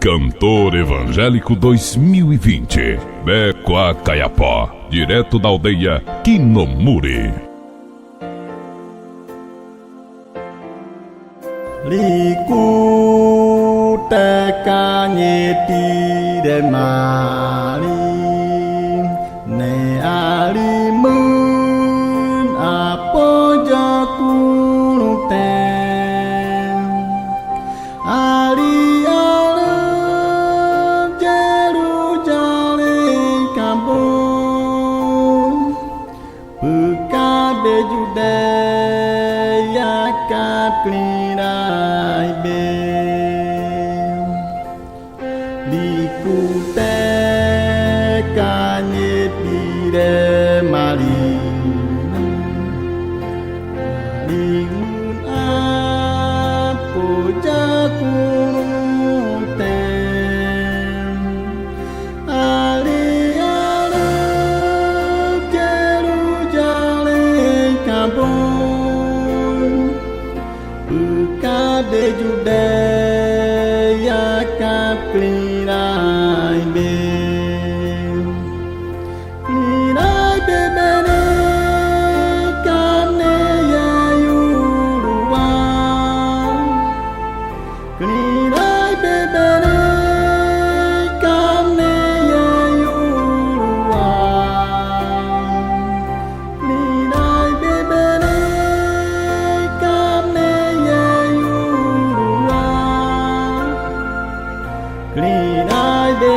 Cantor Evangélico 2020, Bekuwa Kayapó, direto da aldeia Kinomuri. Liku teka nyeti de mali ne ali mun apo jaku ten ali ala jeru jale kampung buka bejude ya Kriraxbê Liku teka nyeti de mali mun apo jaku ten ali ala jeru jale kampung buka bejude ya Kriraxbê Kriraxbê bene kane ya yurua Kriraxbê bene kane ya yurua Kriraxbê bene kane ya yurua Kriraxbê